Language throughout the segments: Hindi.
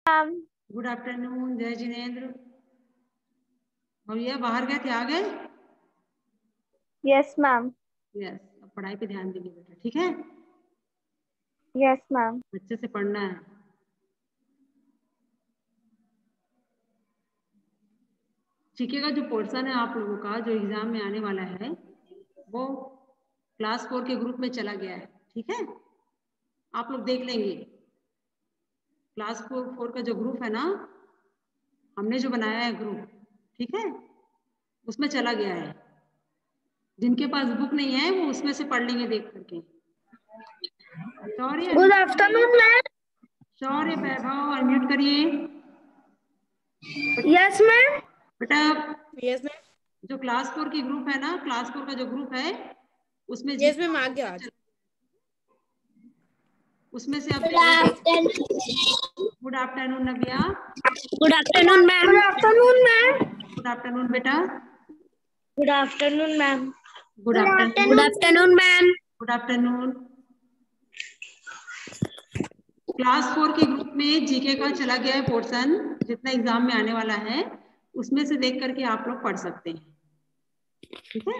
मैम। Good afternoon. जय जिनेन्द्र। भैया बाहर गए थे, आ गए? Yes ma'am. यस। अब पढ़ाई पे ध्यान दीजिए बेटा, ठीक है? Yes ma'am. अच्छे से पढ़ना है। जीके का जो पोर्शन है आप लोगों का, जो एग्जाम में आने वाला है, वो क्लास 4 के ग्रुप में चला गया है, ठीक है? आप लोग देख लेंगे। क्लास 4 का जो ग्रुप है ना, हमने जो बनाया है ग्रुप, ठीक है, उसमें चला गया है। जिनके पास बुक नहीं है वो उसमें से पढ़ लेंगे देख करके। Sorry, good afternoon ma'am. Sorry Vaibhav, unmute करिए। Yes ma'am. बेटा यस मैम। जो क्लास 4 की ग्रुप है ना, क्लास 4 का जो ग्रुप है उसमें यस मैम आ गया आज। उसमें से आप good afternoon Navya. Good afternoon ma'am. Good afternoon ma'am. Good afternoon बेटा। Good afternoon ma'am. Good afternoon. Good afternoon ma'am. Good afternoon. Class 4 के ग्रुप में जीके का चला गया है पोर्शन, जितना एग्जाम में आने वाला है उसमें से देख करके आप लोग पढ़ सकते हैं, ठीक है?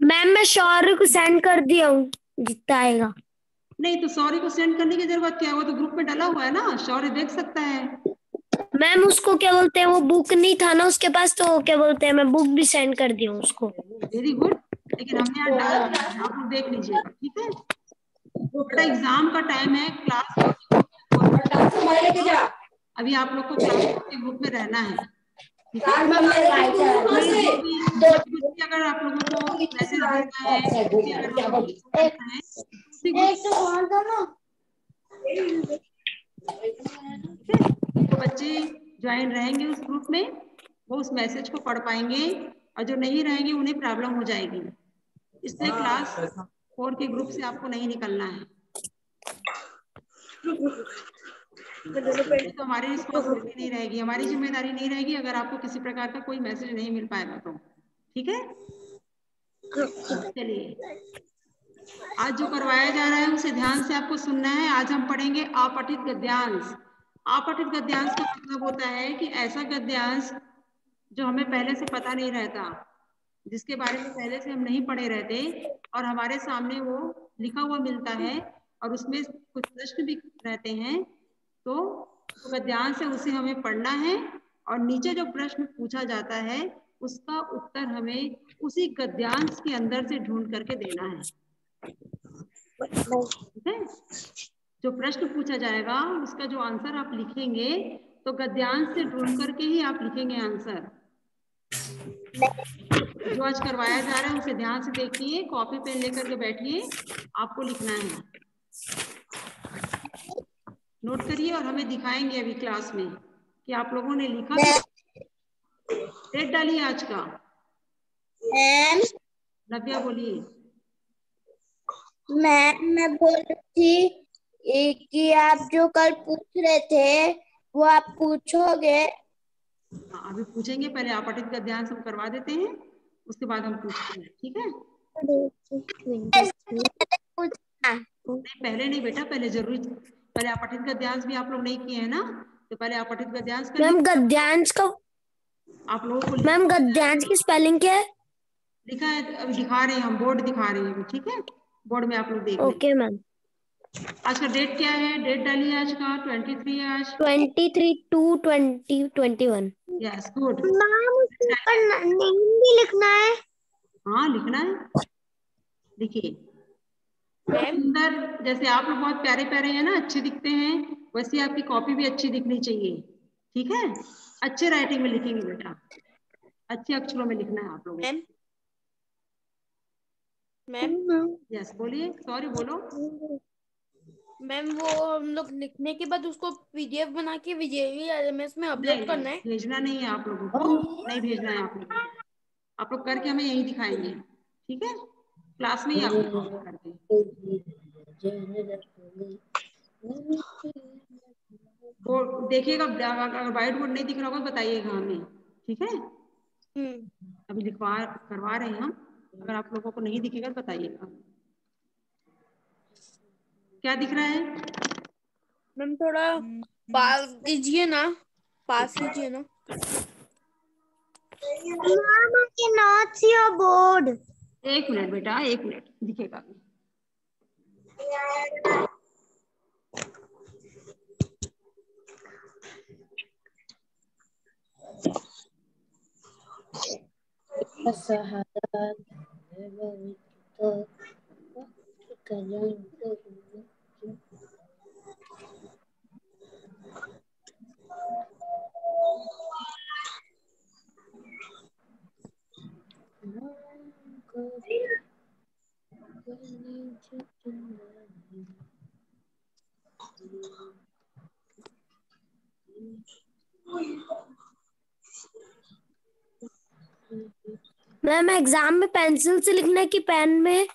मैम मैं शौर्य को सेंड कर दिया हूँ, जितना आएगा। नहीं तो सॉरी को सेंड करने की जरूरत क्या है, वो तो ग्रुप में डाला हुआ है ना, शौर्य देख सकता है। मैम उसको क्या बोलते हैं, वो बुक नहीं था ना उसके पास, तो क्या बोलते हैं, मैं बुक भी सेंड कर दी हूँ उसको। Very good. लेकिन हमने यहाँ डाल दिया है, आप लोग देख लीजिएगा, ठीक है? बेटा एग्जाम का टाइम है, क्लास 4 के ग्रुप में अभी आप लोग को क्लास 4 के ग्रुप में रहना है, ठीक है? कुछ भी अगर आप लोगों को मैसेज भेजना है, कुछ भी अगर आप लोगों को करना है, उसी ग्रुप जो बच्चे ज्वाइन रहेंगे उस ग्रुप में वो उस मैसेज को पढ़ पाएंगे, और जो नहीं रहेंगे उन्हें प्रॉब्लम हो जाएगी। इसलिए क्लास 4 के ग्रुप से आपको नहीं निकलना है। तो हमारी रिस्पॉन्सिबिलिटी नहीं रहेगी, हमारी जिम्मेदारी नहीं रहेगी अगर आपको किसी प्रकार का कोई मैसेज नहीं मिल पाएगा तो, ठीक है? चलिए, आज जो करवाया जा रहा है उसे ध्यान से आपको सुनना है। आज हम पढ़ेंगे अपठित गद्यांश। अपठित गद्यांश का मतलब होता है कि ऐसा गद्यांश जो हमें पहले से पता नहीं रहता, जिसके बारे में पहले से हम नहीं पढ़े रहते, और हमारे सामने वो लिखा हुआ मिलता है और उसमें कुछ प्रश्न भी रहते हैं, तो गद्यांश है उसे हमें पढ़ना है, और नीचे जो प्रश्न पूछा जाता है उसका उत्तर हमें उसी गद्यांश के अंदर से ढूंढ करके देना है, ठीक है? जो प्रश्न पूछा जाएगा उसका जो आंसर आप लिखेंगे तो गद्यांश से ढूंढ करके ही आप लिखेंगे आंसर। जो आज करवाया जा रहा है उसे ध्यान से देखिए, कॉपी पेन लेकर के बैठिए, आपको लिखना है, नोट करिए और हमें दिखाएंगे अभी क्लास में कि आप लोगों ने लिखा कि डेट डालिए आज का। नव्या बोलिए। मैं बोल रही थी कि आप जो कल पूछ रहे थे वो आप पूछोगे? हाँ, अभी पूछेंगे, पहले अपठित गद्यांश हम करवा देते हैं, उसके बाद हम पूछते हैं, ठीक है? नहीं पहले नहीं बेटा, पहले जरूरी, पहले अपठित गद्यांश भी आप लोग नहीं किए हैं ना, तो पहले अपठित गद्यांश कर मैम गद्यांश का, आप लोगों को मैम गद्यांश की स्पेलिंग क्या है? लिखा है, अभी दिखा रहे हैं, हम बोर्ड दिखा रहे हैं, ठीक है? बोर्ड में आप लोग देख लें। Okay ma'am. आज का डेट क्या है? डेट डालिए आज का, 23 है आज। 23/2/2021। Yes good. मैम उसका नेम भी लिखना है? हाँ लिखना है, लिखिए। सुंदर, जैसे आप लोग बहुत प्यारे प्यारे हैं ना, अच्छे दिखते हैं, वैसे आपकी कॉपी भी अच्छी दिखनी चाहिए, ठीक है? अच्छे राइटिंग में लिखेंगे बेटा, अच्छे अक्षरों में लिखना है आप लोगों को। मैम यस बोलिए, सॉरी बोलो। मैम वो हम लोग लिखने के बाद उसको पीडीएफ बना के VJVLMS में अपलोड करना है? भेजना नहीं है आप लोगों को, नहीं भेजना है आप लोगों को, आप लोग करके हमें यही दिखाएंगे, ठीक है? क्लास में ही आप लोग करके। बोर्ड देखिएगा, अगर व्हाइट बोर्ड नहीं दिख रहा होगा बताइएगा हमें, ठीक है? अभी लिखवा करवा रहे हैं हम, अगर आप लोगों को नहीं दिखेगा तो बताइएगा। क्या दिख रहा है मैम थोड़ा पास कीजिए ना, पास कीजिए ना। Mama cannot see your board. 1 minute बेटा, 1 मिनट, दिखेगा। मैम एग्जाम में पेंसिल से लिखना है कि पेन में?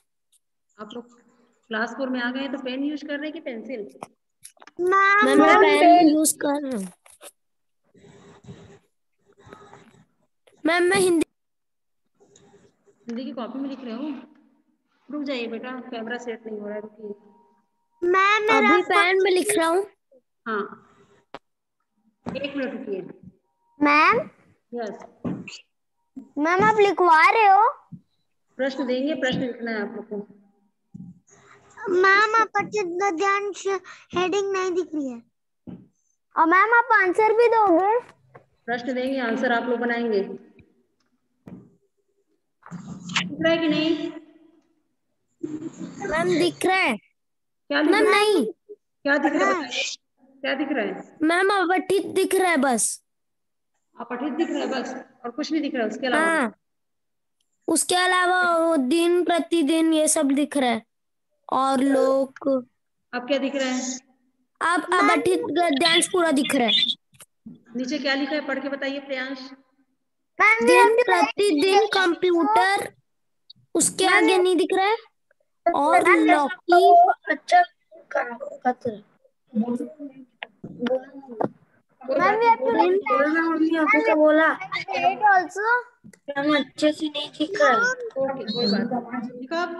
आप लोग क्लास 4 में आ गए तो पेन यूज कर रहे हैं कि पेंसिल? मैम मैं पेन यूज कर रहा हूँ। मैम मैं हिंदी की कॉपी में लिख रहे हो? रुक जाइए बेटा, कैमरा सेट नहीं हो रहा है, रुकिए। अभी पेन में लिख रहा हूँ। हाँ, 1 मिनट रुकिए। मैम, यस, मैम आप लिखवा रहे हो? प्रश्न देंगे, प्रश्न लिखना है आप लोग को। मैम अपठित गद्यांश हेडिंग नहीं दिख रही है। और मैम आप आंसर भी दोगे? प्रश्न देंगे, आंसर आप लोग बनाएंगे। दिख रहा है कि नहीं? मैम दिख रहा है। क्या लिख मैम रहा है? नहीं, क्या दिख रहा है बताइए, क्या दिख रहा है? मैम अपठित दिख रहा है बस। अपठित दिख रहा है बस, और कुछ नहीं दिख रहा है उसके अलावा? हाँ, उसके अलावा वो दिन प्रतिदिन ये सब दिख रहा है। और लोग अब क्या दिख रहा है? अब अपठित गद्यांश पूरा दिख रहा है। नीचे क्या लिखा है, पढ़ के बताइए प्रियांश। दिन प्रतिदिन कंप्यूटर, उसके आगे नहीं दिख रहा है। और लौकी अच्छा कोई बात नहीं, बोला also अच्छे से नहीं दिख रहा है। ओके, कोई बात नहीं। लिखो अब।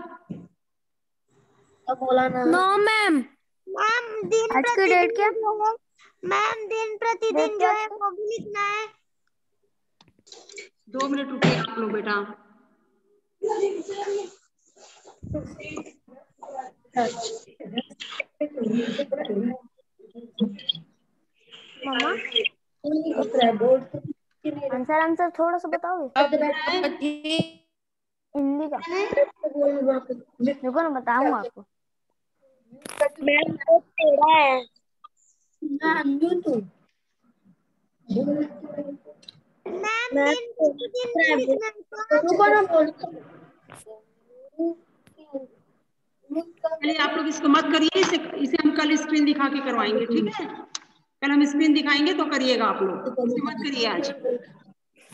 बोला ना। नो मैम, मैम दिन आज की डेट क्या? मैम दिन प्रतिदिन जो है वो भी लिखना है। 2 मिनट रुकिए आप लोग बेटा। मम्मा आंसर थोड़ा सा बताओगे हिंदी का? देखो ना, बताऊंगा आपको। मैम वो तेरा है। मैम दिन प्रतिदिन भी लिखना है। चलिए आप लोग इसको मत करिए, इसे हम कल स्क्रीन दिखा के करवाएंगे, ठीक है? कल हम स्क्रीन दिखाएंगे तो करिएगा आप लोग, इसे मत करिए आज।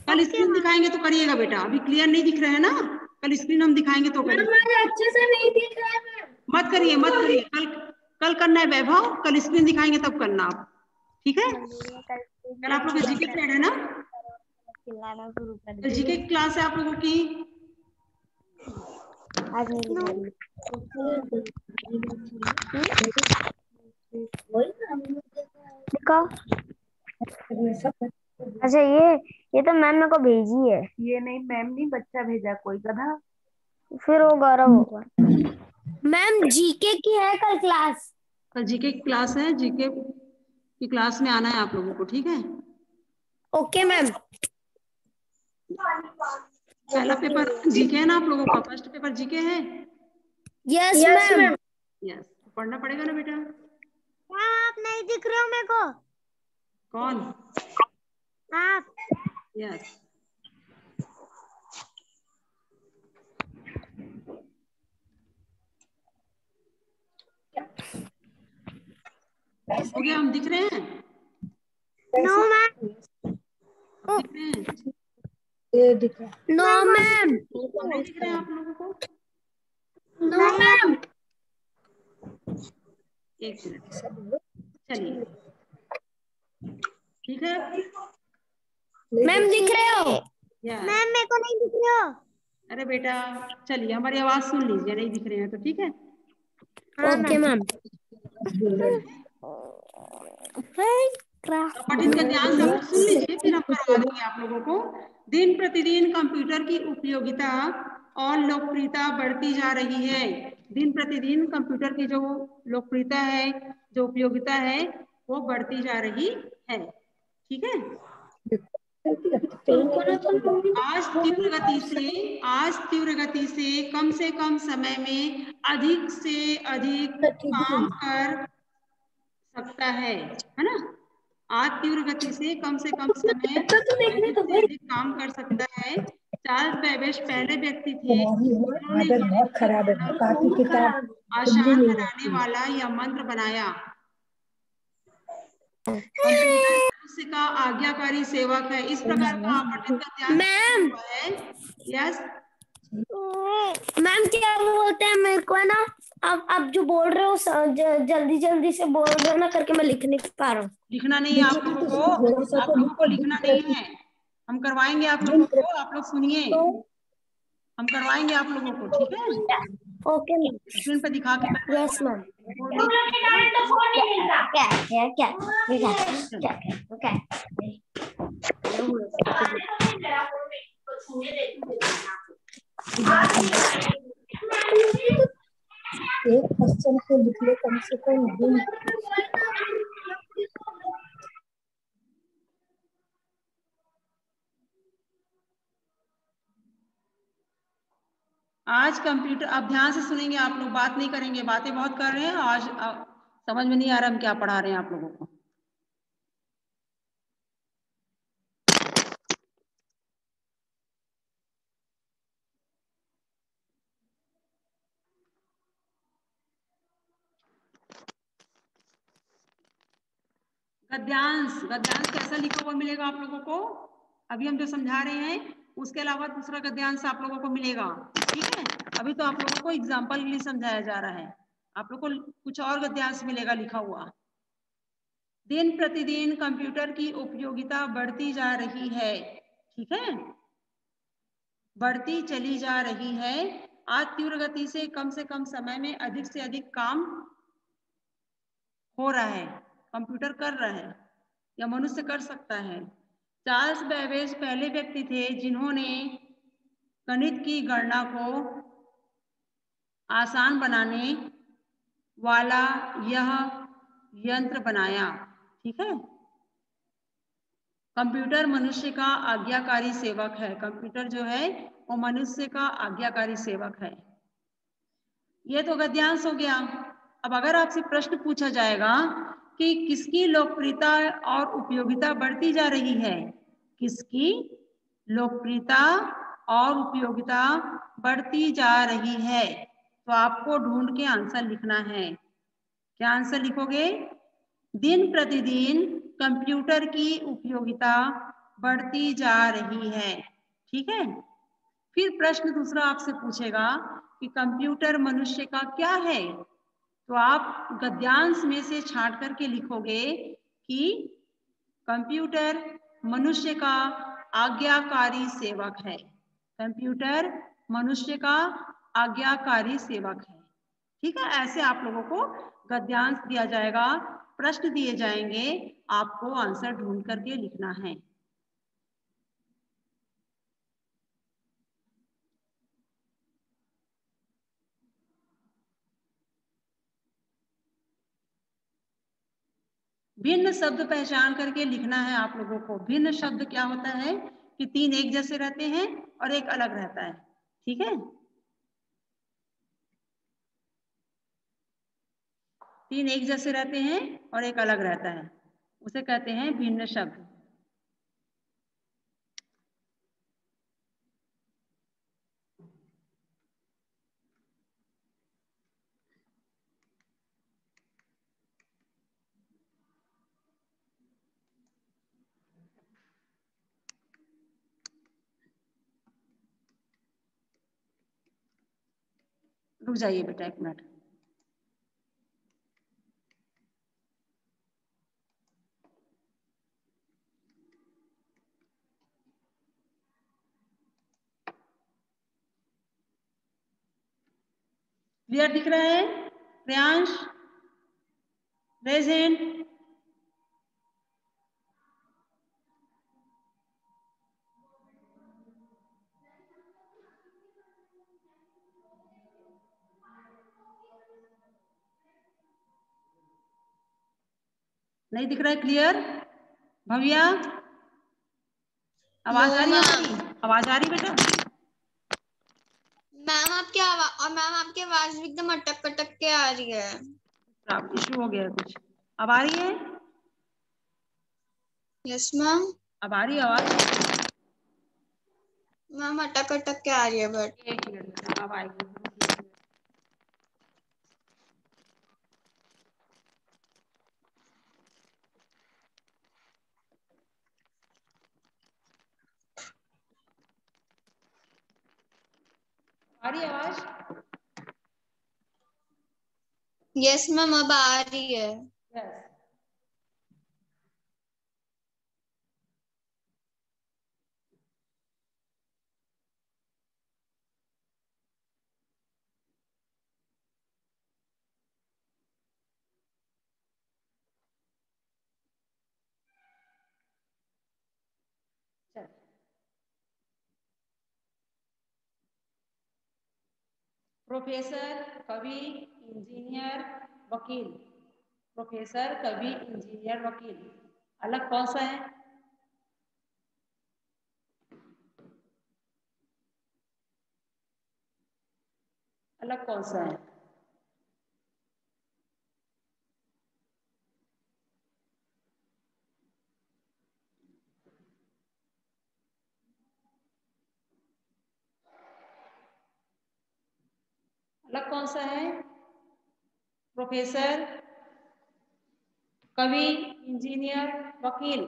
कल स्क्रीन दिखाएंगे तो करिएगा बेटा, अभी क्लियर नहीं दिख रहा है ना, कल स्क्रीन हम दिखाएंगे तो करिए। अच्छे से नहीं दिख रहा है। मत करिए, मत करिए, कल करना है वैभव, कल स्क्रीन दिखाएंगे तब करना आप, ठीक है? कल आप लोग जीके पीरियड है ना? कल जीके की क्लास है आप लोगों की। आज नहीं लिखा। अच्छा ये तो मैम मेरे को भेजी है। ये नहीं मैम नहीं, बच्चा भेजा कोई गधा। फिर वो गौरव होगा। मैम जीके की है कल क्लास। कल जीके की क्लास है, जीके की क्लास में आना है आप लोगों को, ठीक है? Okay ma'am. पहला पेपर जीके है ना आप लोगों का, फर्स्ट पेपर जीके है। Yes ma'am. यस, पढ़ना पड़ेगा ना बेटा। आप नहीं दिख रहे हो मेरे को। कौन? आप। यस, हो गया, हम दिख रहे हैं? No ma'am. अब दिख रहे हैं? No ma'am. नहीं दिख रहे हैं आप लोगों को? No ma'am. एक मिनट, चलिए, ठीक है? मैम दिख रहे हो? यस। मैम मेरे को नहीं दिख रहे हो। अरे बेटा चलिए, हमारी आवाज सुन लीजिए, नहीं दिख रहे हैं तो ठीक है? Okay ma'am. पठित गद्यांश आप लोग सुन लीजिए, फिर हम करवा देंगे आप लोगों को। दिन प्रतिदिन कंप्यूटर की उपयोगिता और लोकप्रियता बढ़ती जा रही है। दिन प्रतिदिन कंप्यूटर की जो लोकप्रियता है, जो उपयोगिता है, वो बढ़ती जा रही है। ठीक है। आज तीव्र गति से कम समय में अधिक से अधिक काम कर सकता है ना। आज तीव्र गति से कम समय में अधिक से अधिक काम कर सकता है। चार्ल्स बेबेज पहले व्यक्ति थे जिन्होंने गणित की गणना को आसान बनाने वाला यह मंत्र बनाया। कंप्यूटर मनुष्य का आज्ञाकारी सेवक है। इस प्रकार का आपत्तित गद्यांश हुआ है। यस मैम, क्या बोलते हैं मेरे को है ना, अब जो बोल रहे हो जल्दी जल्दी से बोल रहे हो ना, करके मैं लिख नहीं पा रहा हूँ। लिखना नहीं है आप लोगों को लिखना नहीं है। हम करवाएंगे आप लोगों को, आप लोग सुनिए, हम करवाएंगे आप लोगों को। ठीक है, ओके मैम। स्क्रीन पर दिखा के यस मैम। एक क्वेश्चन को लिख ले कम से कम दिन। आज कंप्यूटर, अब ध्यान से सुनेंगे आप लोग, बात नहीं करेंगे, बातें बहुत कर रहे हैं आज। समझ में नहीं आ रहा हम क्या पढ़ा रहे हैं आप लोगों को। गद्यांश कैसा लिखा हुआ मिलेगा आप लोगों को? अभी हम जो समझा रहे हैं उसके अलावा दूसरा गद्यांश आप लोगों को मिलेगा। ठीक है, अभी तो आप लोगों को एग्जाम्पल के लिए समझाया जा रहा है। आप लोगों को कुछ और गद्यांश मिलेगा लिखा हुआ। दिन प्रतिदिन कंप्यूटर की उपयोगिता बढ़ती जा रही है। ठीक है, बढ़ती चली जा रही है। आज तीव्र गति से कम समय में अधिक से अधिक काम हो रहा है, कंप्यूटर कर रहा है या मनुष्य कर सकता है। चार्ल्स बेबेज पहले व्यक्ति थे जिन्होंने गणित की गणना को आसान बनाने वाला यह यंत्र बनाया। ठीक है, कंप्यूटर मनुष्य का आज्ञाकारी सेवक है। कंप्यूटर जो है वो मनुष्य का आज्ञाकारी सेवक है। ये तो गद्यांश हो गया। अब अगर आपसे प्रश्न पूछा जाएगा कि किसकी लोकप्रियता और उपयोगिता बढ़ती जा रही है, किसकी लोकप्रियता और उपयोगिता बढ़ती जा रही है, तो आपको ढूंढ के आंसर लिखना है। क्या आंसर लिखोगे? दिन प्रतिदिन कंप्यूटर की उपयोगिता बढ़ती जा रही है। ठीक है, फिर प्रश्न दूसरा आपसे पूछेगा कि कंप्यूटर मनुष्य का क्या है, तो आप गद्यांश में से छांट करके लिखोगे कि कंप्यूटर मनुष्य का आज्ञाकारी सेवक है। कंप्यूटर मनुष्य का आज्ञाकारी सेवक है। ठीक है, ऐसे आप लोगों को गद्यांश दिया जाएगा, प्रश्न दिए जाएंगे, आपको आंसर ढूंढ करके लिखना है। भिन्न शब्द पहचान करके लिखना है आप लोगों को। भिन्न शब्द क्या होता है कि तीन एक जैसे रहते हैं और एक अलग रहता है। ठीक है, तीन एक जैसे रहते हैं और एक अलग रहता है, उसे कहते हैं भिन्न शब्द। रुक जाइए बेटा एक मिनट। क्लियर दिख रहा है? प्रियांश, रेजेंट, नहीं दिख रहा है क्लियर? भव्या आवाज आ रही है हमारी? आवाज आ रही बेटा? मैम आपकी आवाज भी एकदम अटक अटक के आ रही है। इशू हो गया है कुछ। अब आ रही है? Yes ma'am. अब आ रही है आवाज? मैम अटक अटक के आ रही है बट। एक मिनट, अब आएगी। आ रही है आवाज? यस मैम अब आ रही है। यस। प्रोफेसर, कवि, इंजीनियर, वकील। प्रोफेसर, कवि, इंजीनियर, वकील, अलग कौन सा है? अलग कौन सा है? अलग कौन सा है? प्रोफेसर, कवि, इंजीनियर, वकील।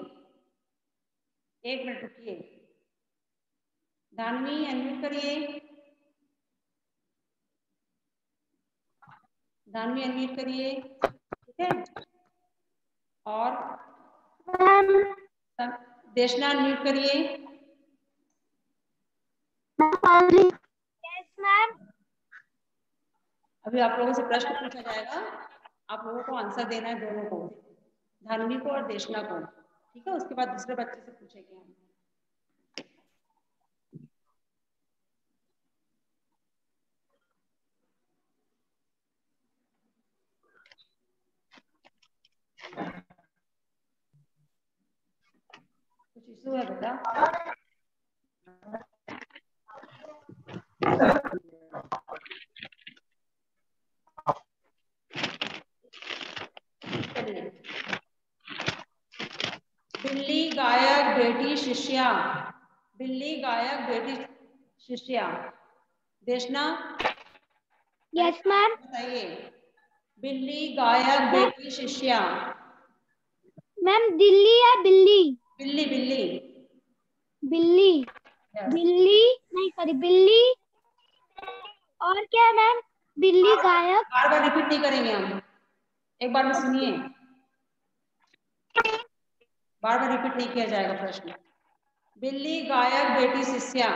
एक मिनट रुकिए। दानवी अनम्यूट करिए। दानवी अनम्यूट करिए, ठीक है? और देशना अनम्यूट करिए। Yes ma'am. अभी आप लोगों से प्रश्न पूछा जाएगा, आप लोगों को आंसर देना है, दोनों को, धानवी को और देशना को, ठीक है? उसके बाद दूसरे बच्चे से पूछेंगे हम। कुछ इशू है बेटा? बिल्ली गायक बेटी शिष्या। बिल्ली गायक बेटी शिष्या। देशना? Yes ma'am. बताइए, बिल्ली गायक बेटी शिष्या। मैम दिल्ली या बिल्ली? बिल्ली बिल्ली बिल्ली। बिल्ली नहीं, सॉरी, बिल्ली। और क्या है मैम? बिल्ली गायक। बार बार रिपीट नहीं करेंगे हम, एक बार में सुनिए, बार बार रिपीट नहीं किया जाएगा प्रश्न। बिल्ली गायक बेटी शिष्या।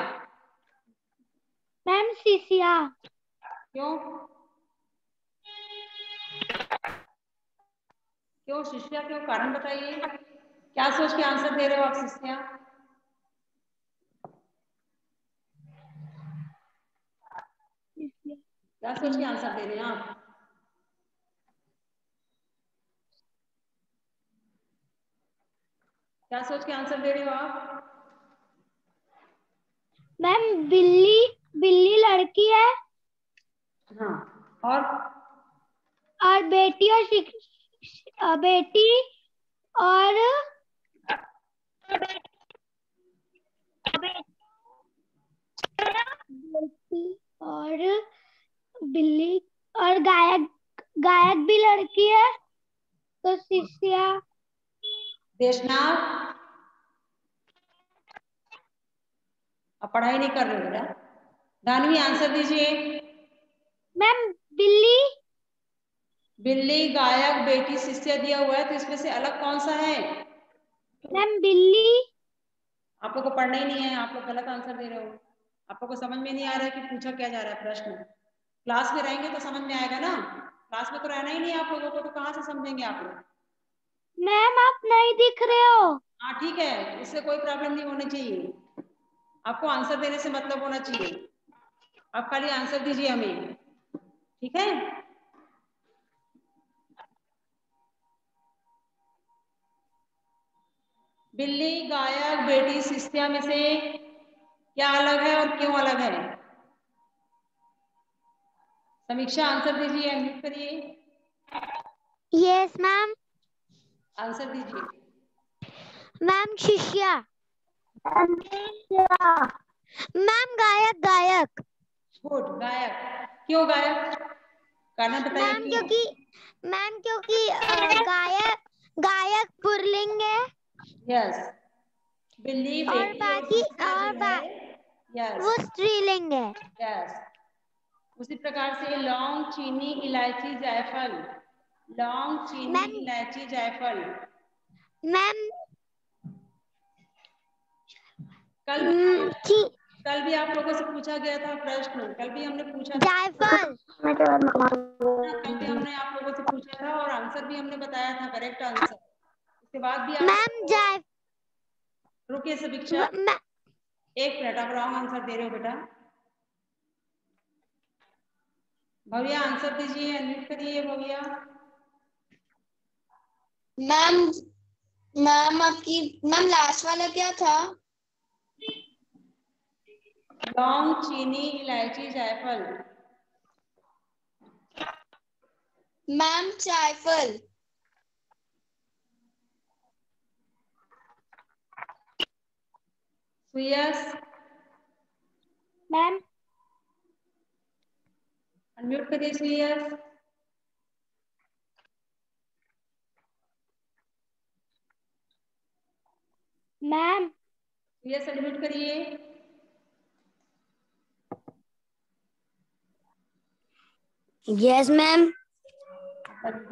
मैम शिष्या। क्यों? क्यों शिष्या? क्यों? कारण बताइए। क्या सोच के आंसर दे रहे हो आप शिष्या? क्या सोच के आंसर दे रहे हैं आप? क्या सोच के आंसर दे रहे हो आप? मैम बिल्ली, बिल्ली लड़की है। हाँ, और बेटी और बेटी और बेटी और बिल्ली और गायक, गायक भी लड़की है, तो शिष्या। देशनाथ, आप पढ़ाई नहीं कर रहे हो बेटा? दानवी आंसर दीजिए। मैम बिल्ली। बिल्ली गायक बेटी शिष्या दिया हुआ है, तो इसमें से अलग कौन सा है? मैम बिल्ली। आप लोग को पढ़ना ही नहीं है, आप लोग गलत आंसर दे रहे हो। आप लोग को समझ में नहीं आ रहा है कि पूछा क्या जा रहा है प्रश्न। क्लास में रहेंगे तो समझ में आएगा ना, क्लास में तो रहना ही नहीं है आप लोगों को, तो कहाँ से समझेंगे आप लोग? मैम आप नहीं दिख रहे हो। हाँ ठीक है, इससे कोई प्रॉब्लम नहीं होनी चाहिए, आपको आंसर देने से मतलब होना चाहिए, आप खाली आंसर दीजिए हमें, ठीक है? बिल्ली, गायक, बेटी, शिष्या में से क्या अलग है और क्यों अलग है? समीक्षा आंसर दीजिए, अनम्यूट करिए। Yes ma'am. आंसर दीजिए। मैम शिष्या। मैम गायक गायक। गुड, गायक। क्यों गायक? कारण बताइए क्यों? मैम क्योंकि गायक पुल्लिंग है। यस। बिल्ली, और बेटी और बाकी शिष्या जो है, यस वो स्त्रीलिंग है। यस। उसी प्रकार से लौंग, चीनी, इलायची, जायफल। लौंग, चीनी, इलायची, जायफल। मैम कल भी आप लोगों से पूछा गया था प्रश्न, कल भी हमने पूछा था। जायफल। कल भी हमने आप लोगों से पूछा था और आंसर भी हमने बताया था, करेक्ट आंसर। उसके बाद भी आप रुकिए समीक्षा, एक मिनट, आप रॉन्ग आंसर दे रहे हो बेटा। भव्या आंसर दीजिए, अनम्यूट करिए भव्या। मैम आपकी मैम लास्ट वाला क्या था? लौंग, चीनी, इलायची, जायफल। मैम जायफल। सुयस। मैम अनम्यूट करिए सुयस। मैम सुयस अनम्यूट करिए। Yes ma'am.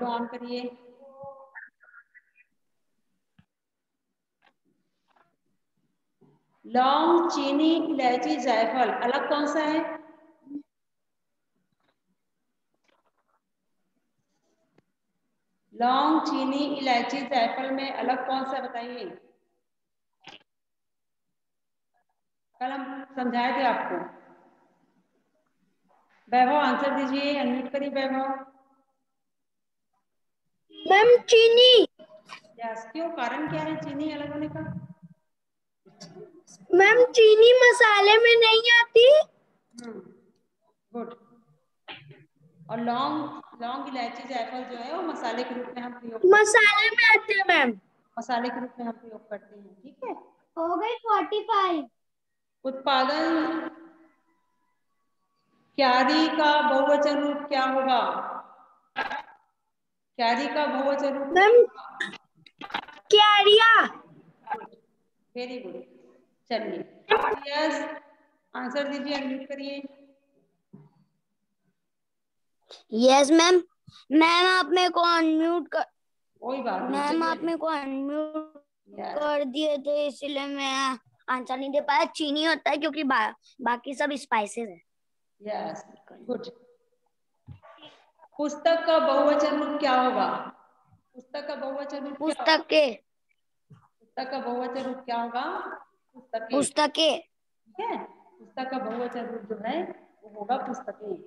ऑन करिए। लौंग, चीनी, इलायची, जायफल, अलग कौन सा है? लौंग, चीनी, इलायची, जायफल में अलग कौन सा बताइए? कल हम समझाए थे आपको। वैभव आंसर दीजिए, अनम्यूट करिए वैभव। मैम चीनी। यस, क्यों? कारण क्या है चीनी अलग होने का? मैम चीनी मसाले में नहीं आती। गुड। और लौंग, इलायची, जायफल जो है वो मसाले के रूप में हम प्रयोग करते हैं। मसाले में आते हैं मैम। मसाले के रूप में हम प्रयोग करते हैं, ठीक है। हो गई 45। उत्पादन क्यारी का बहुवचन रूप क्या होगा? क्यारी का बहुवचन रूप क्या होगा? क्यारिया। Very good. चलिए, यस आंसर दीजिए, अनम्यूट करिए। Yes ma'am. मैम आप मेरे को अनम्यूट कर, कोई बात नहीं, मैम चलिए। आप मेरे को अनम्यूट कर दिए तो इसलिए मैं आंसर नहीं दे पाया। चीनी होता है क्योंकि बाकी सब स्पाइसेस है। Yes, good. पुस्तक का बहुवचन रूप क्या होगा? पुस्तक का बहुवचन रूप पुस्तक के। पुस्तक का बहुवचन रूप क्या होगा? पुस्तकें। पुस्तकें। ठीक है, पुस्तक का बहुवचन रूप जो है वो होगा पुस्तकें।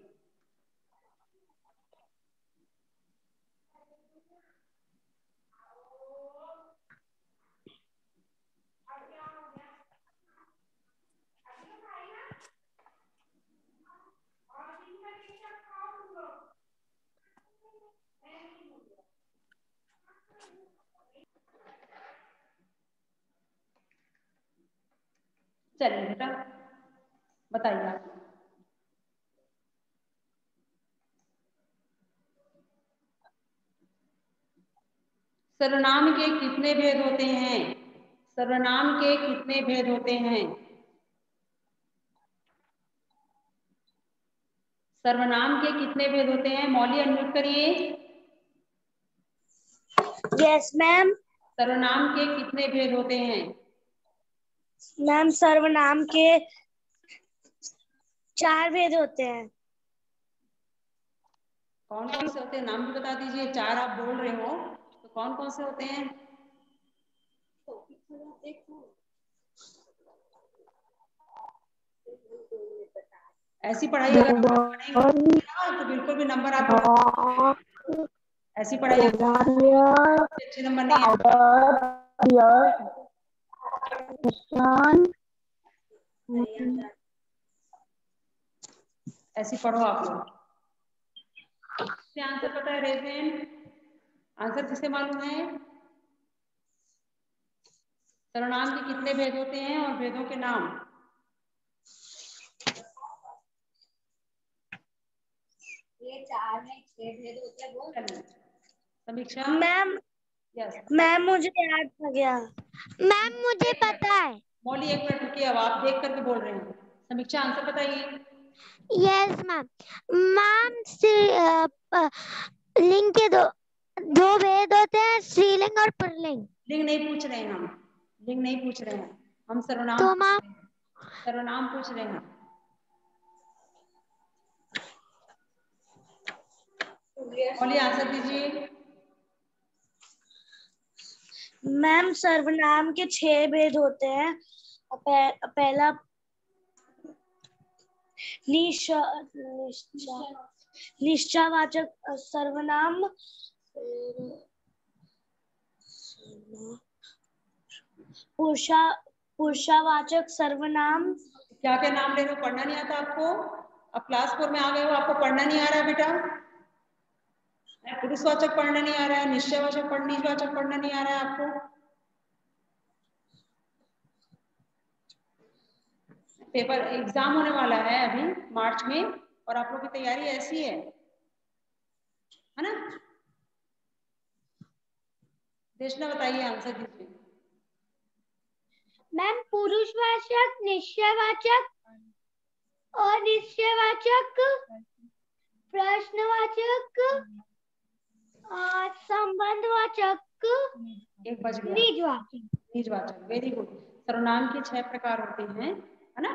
चलिए बेटा, बताइए आप। सर्वनाम के कितने भेद होते हैं? सर्वनाम के कितने भेद होते हैं? सर्वनाम के कितने भेद होते हैं? मौली अनम्यूट करिए। Yes ma'am. सर्वनाम के कितने भेद होते हैं? मैम सर्वनाम के 4 भेद होते हैं। कौन कौन से होते हैं? नाम भी बता दीजिए। 4 आप बोल रहे हो तो कौन कौन से होते हैं? ऐसी पढ़ाई अगर आप पढ़ेंगे तो बिल्कुल भी नंबर आपको, ऐसी पढ़ाई अच्छे नंबर नहीं आएंगे। ऐसी पढ़ो आप लोग। किसे आंसर पता है? रेजेंट आंसर किसे मालूम है? सर्वनाम के कितने भेद होते हैं और भेदों के नाम? ये 4 में 6 भेद होते हैं। वो समीक्षा मैम यस मैम मुझे याद आ गया। मैम मुझे पता है। मौली एक मिनट रुकिए, अब आप देख करके बोल रहे हैं। समीक्षा आंसर बताइए। Yes ma'am. मैम लिंग के दो भेद होते हैं, स्त्रीलिंग और पुल्लिंग। लिंग नहीं पूछ रहे हैं हम, लिंग नहीं पूछ रहे हैं हम, सर्वनाम तो पूछ रहे हैं। सर्वनाम पूछ रहे हैं। मौली आंसर दीजिए। मैम सर्वनाम के 6 भेद होते हैं। पहला निश्चयवाचक सर्वनाम, पुरुषवाचक सर्वनाम। क्या क्या नाम ले रहे हो? पढ़ना नहीं आता आपको? अब क्लास 4 में आ गए हो, आपको पढ़ना नहीं आ रहा है बेटा? पुरुषवाचक पढ़ना नहीं आ रहा है, निश्चयवाचक पढ़ना नहीं आ रहा है आपको? पेपर एग्जाम होने वाला है अभी मार्च में, और आप लोग की तैयारी ऐसी है ना? देशना बताइए, आंसर दीजिए। मैम पुरुषवाचक, निश्चयवाचक, अनिश्चयवाचक, प्रश्नवाचक, संबंधवाचक, एक बज गया। निजवाचक। निजवाचक, वेरी गुड। सर्वनाम के 6 प्रकार होते हैं, है ना?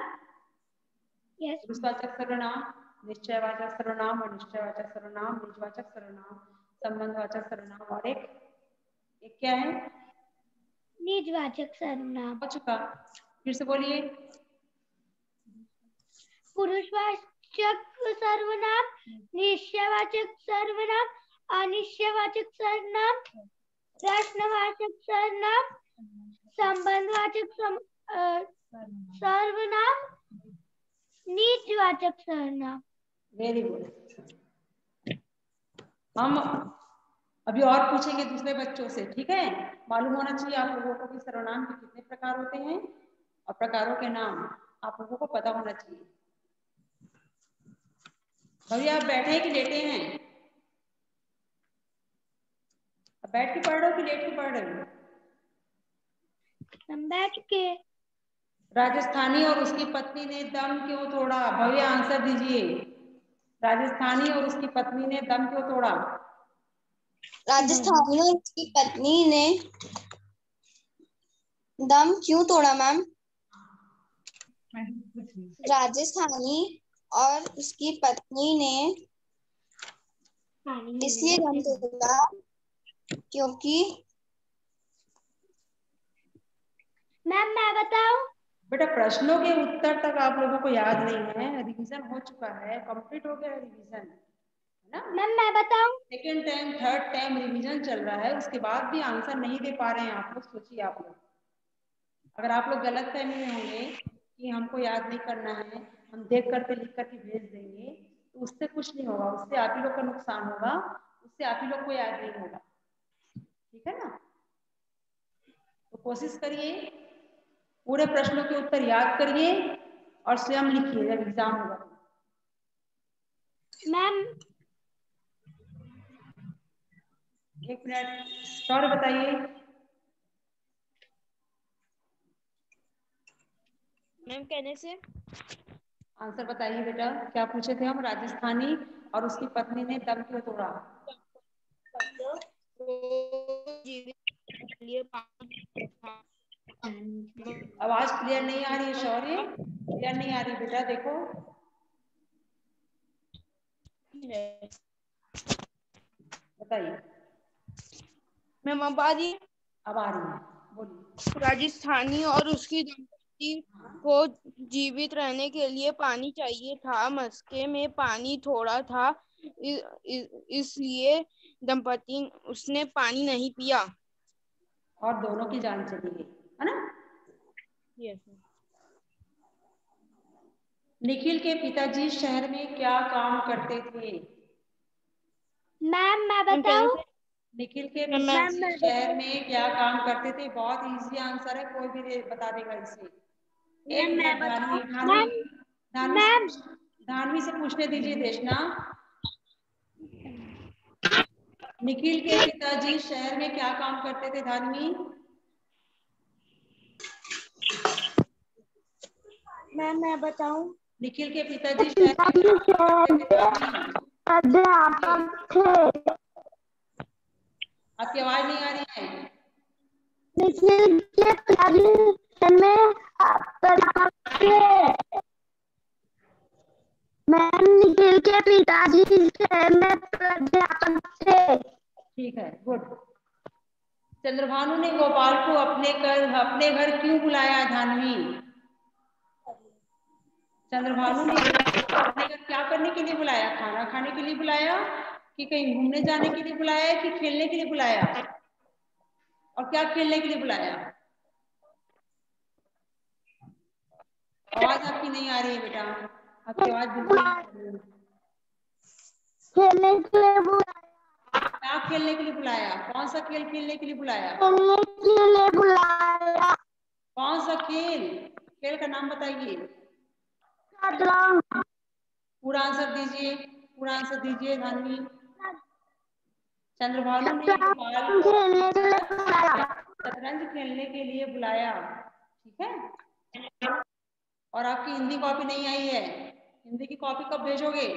यस। पुरुषवाचक सर्वनाम, निश्चयवाचक सर्वनाम, अनिश्चयवाचक सर्वनाम, निजवाचक सर्वनाम, संबंधवाचक सर्वनाम, और एक क्या है? निजवाचक सर्वनाम। हो चुका, फिर से बोलिए। पुरुषवाचक सर्वनाम, निश्चयवाचक सर्वनाम, अनिश्चयवाचक सर्वनाम, प्रश्नवाचक सर्वनाम, संबंधवाचक सर्वनाम, निजवाचक सर्वनाम। Very good. हम अभी और पूछेंगे दूसरे बच्चों से, ठीक है? मालूम होना चाहिए आप लोगों को कि सर्वनाम के कितने प्रकार होते हैं और प्रकारों के नाम आप लोगों को पता होना चाहिए। भैया आप बैठे हैं कि लेटे हैं? अब बैठ के पढ़ रहे हो कि लेट के पढ़ रहे हो? बैठ के। राजस्थानी और उसकी पत्नी ने दम क्यों तोड़ा? भैया आंसर दीजिए। राजस्थानी और उसकी पत्नी ने दम क्यों तोड़ा? राजस्थानी और उसकी पत्नी ने दम क्यों तोड़ा मैम? राजस्थानी और उसकी पत्नी ने इसलिए दम तोड़ा क्योंकि। मैम मैं बताऊं? बेटा प्रश्नों के उत्तर तक आप लोगों को याद नहीं है, रिवीजन हो चुका है, कंप्लीट हो गया रिवीजन, है ना? मैम मैं बताऊं? Second time third time revision चल रहा है, उसके बाद भी आंसर नहीं दे पा रहे हैं आप लोग। सोचिए आप लोग, अगर आप लोग गलत फहमी में होंगे कि हमको याद नहीं करना है, हम देख करके लिख करके भेज देंगे, तो उससे कुछ नहीं होगा, उससे आप ही लोग का नुकसान होगा, उससे आप ही लोग को याद नहीं होगा, ठीक है ना? तो कोशिश करिए, पूरे प्रश्नों के उत्तर याद करिए और स्वयं लिखिए जब एग्जाम होगा। मैम एक मिनट, सॉरी बताइए। मैम कहने से आंसर बताइए बेटा, क्या पूछे थे हम? राजस्थानी और उसकी पत्नी ने दम क्यों तोड़ा? आवाज क्लियर नहीं आ रही है शौर्य, क्लियर नहीं आ रही बेटा, देखो बताइए। मैम अब आ रही है? अब आ रही है, बोलिए। राजस्थानी और उसकी दंपति को जीवित रहने के लिए पानी चाहिए था, मटके में पानी थोड़ा था, इसलिए दंपति उसने पानी नहीं पिया और दोनों की जान चली गई, है ना? यस निखिल के पिताजी शहर में क्या काम करते थे? मैम मैं बताऊं? निखिल के मैम पिताजी शहर में क्या काम करते थे? बहुत इजी आंसर है, कोई भी बता देगा इसे। एक मिनट, धानवी से पूछने दीजिए देशना। निखिल के पिताजी शहर में क्या काम करते थे धानवी? मैम मैं बताऊं? निखिल के पिताजी शहर में क्या काम करते थे धानवी? अध्यापक थे। आपकी आवाज नहीं आ रही है। निखिल के पिताजी में अध्यापक थे। मैम निखिल के पिताजी शहर में अध्यापक थे। ठीक है, गुड। चंद्रभानु ने गोपाल को अपने घर क्यों बुलाया धानवी? चंद्रभानु ने गोपाल को अपने घर क्या करने के लिए बुलाया? खाना खाने के लिए बुलाया, कि कहीं घूमने जाने के लिए बुलाया, कि खेलने के लिए बुलाया? और क्या खेलने के लिए बुलाया? आवाज आपकी नहीं आ रही है बेटा, आपकी आवाज बिल्कुल नहीं आ रही है। खेलने के लिए बुलाया। क्या खेलने के लिए बुलाया? कौन सा खेल खेलने के लिए बुलाया? खेलने के लिए बुलाया। कौन सा खेल? खेल का नाम बताइए। शतरंज। पूरा आंसर दीजिए, पूरा आंसर दीजिए धानवी। चंद्रभानु ने गोपाल को शतरंज खेलने के लिए बुलाया। ठीक है। और आपकी हिंदी कॉपी नहीं आई है, हिंदी की कॉपी कब भेजोगे?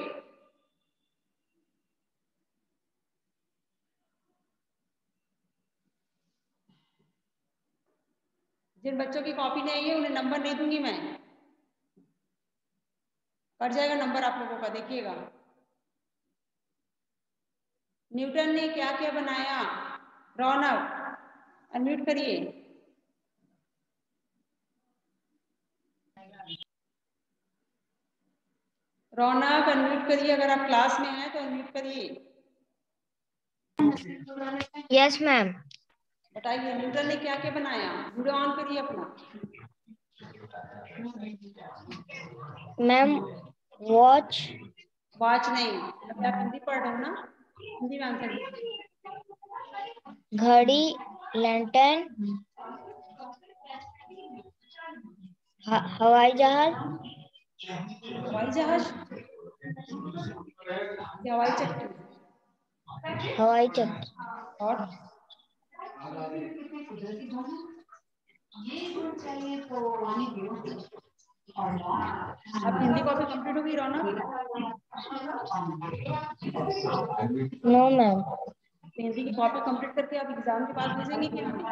जिन बच्चों की कॉपी नहीं आई है उन्हें नंबर नहीं दूंगी मैं, कट जाएगा नंबर आप लोगों का, देखिएगा। न्यूटन ने क्या क्या बनाया? रौनक अनम्यूट करिए। रौनक अनम्यूट करिए, अगर आप क्लास में हैं तो अनम्यूट करिए। Yes ma'am. बताइए न्यूटन ने क्या क्या बनाया? वीडियो ऑन करिए अपना। Ma'am watch. वॉच नहीं, अभी आप हिंदी पढ़ रहे हो ना, हिंदी में आंसर दीजिए। घड़ी, लैंटर्न, हवाई जहाज। हवाई जहाज या हवाई चक्की? हवाई चक्की। और अब हिंदी कॉपी कंप्लीट होगी रौनक? No ma'am. तो हिंदी की कॉपी कंप्लीट करके आप एग्जाम के बाद भेजेंगे क्या हमें?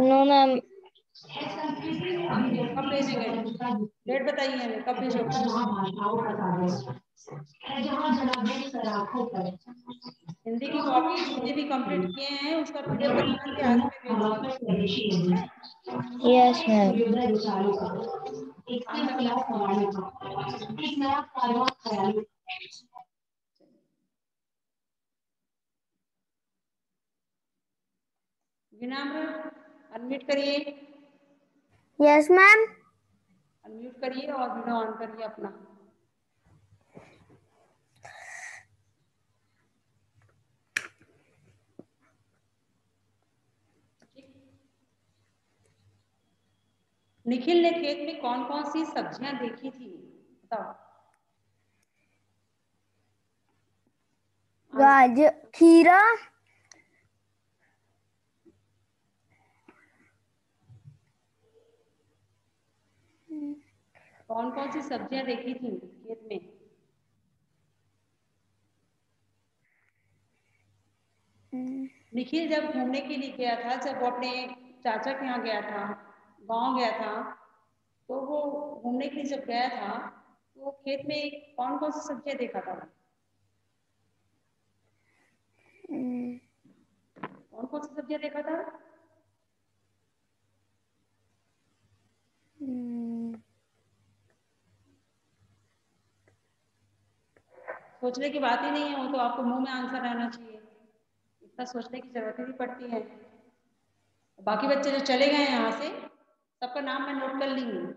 No ma'am. कब भेजेंगे? डेट बताइए हमें, कब भेजोगे? हिंदी की कॉपी जितने भी कंप्लीट किए हैं उसका पीडीएफ बना के आज में भेजिए। Yes ma'am. विनम्र अनम्यूट करिए। Yes ma'am. अनम्यूट करिए और वीडियो ऑन करिए अपना। निखिल ने खेत में कौन कौन सी सब्जियां देखी थी? बताओ। गाजर, खीरा, कौन कौन सी सब्जियां देखी थी खेत में? निखिल जब घूमने के लिए गया था, जब वो अपने चाचा के यहाँ गया था, गांव गया था, तो वो घूमने के लिए जब गया था तो खेत में कौन कौन सी सब्जियां देखा था? कौन कौन सी सब्जियां देखा था? सोचने की बात ही नहीं है, वो तो आपको मुंह में आंसर रहना चाहिए, इतना सोचने की जरूरत ही नहीं पड़ती है। बाकी बच्चे जो चले गए हैं यहाँ से, सबका नाम मैं नोट कर ली हूँ।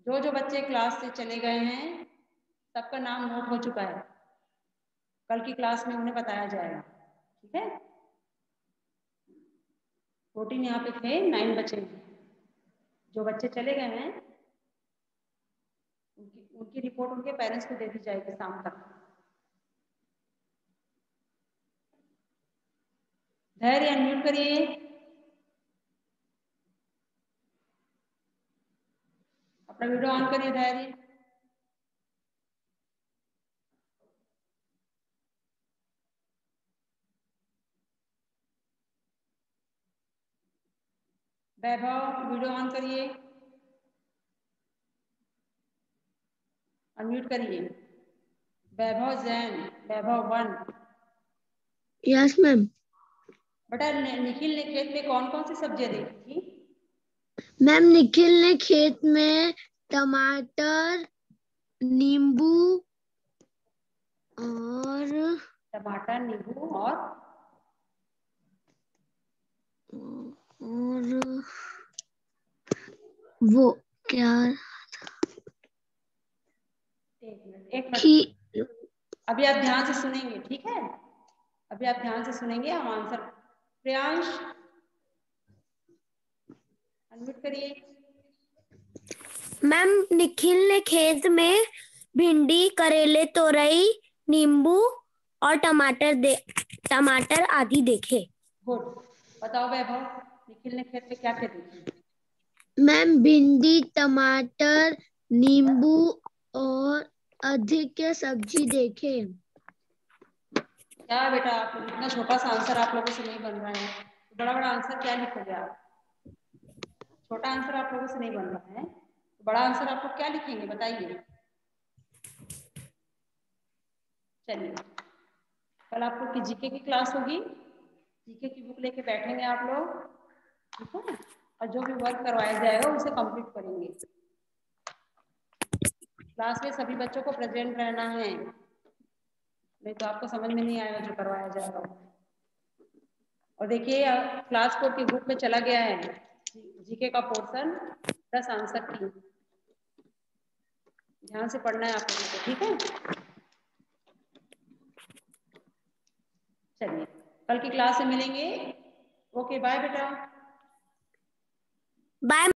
जो जो बच्चे क्लास से चले गए हैं सबका नाम नोट हो चुका है। कल की क्लास में उन्हें बताया जाएगा, ठीक है। 14 यहाँ पे थे, 9 बचे हैं। जो बच्चे चले गए हैं उनकी रिपोर्ट उनके पेरेंट्स को दे दी जाएगी शाम तक। धैर्य अनम्यूट करिए। अपना वीडियो ऑन करिए धैर्य। वैभव वीडियो ऑन करिए, अनम्यूट करिए। वैभव जैन, वैभव 1। Yes ma'am. बेटा निखिल ने खेत में कौन कौन सी सब्जियां देखी थी? मैम निखिल ने खेत में टमाटर, नींबू और टमाटर, नींबू और वो क्या एक मिनट अभी आप ध्यान से सुनेंगे, ठीक है। अभी आप ध्यान से सुनेंगे, हम आंसर। प्रियांश अनम्यूट करिए। मैम निखिल ने खेत में भिंडी, करेले, तोरई, नींबू और टमाटर आदि देखे। गुड। बताओ वैभव, निखिल ने खेत में क्या क्या देखी? मैम भिंडी, टमाटर, नींबू और अधिक सब्जी देखे। क्या बेटा, आप इतना छोटा सा आंसर आप लोगों से नहीं बन रहा है, तो बड़ा बड़ा आंसर क्या लिखोगे आप? छोटा आंसर आप लोगों से नहीं बन रहा है, तो बड़ा आंसर आप लोग क्या लिखेंगे बताइए। चलिए, कल आप लोग की जीके की क्लास होगी, जीके की बुक लेके बैठेंगे आप लोग, ठीक है। और जो भी वर्क करवाया जाएगा उसे कंप्लीट करेंगे। क्लास में सभी बच्चों को प्रेजेंट रहना है, नहीं तो आपको समझ में नहीं आएगा जो करवाया जाएगा। और देखिए क्लास 4 की बुक में चला गया है जीके का पोर्शन, 10 आंसर की। ध्यान से पढ़ना है आप लोगों को, ठीक है। चलिए, कल की क्लास में मिलेंगे। ओके बाय बेटा। बाय।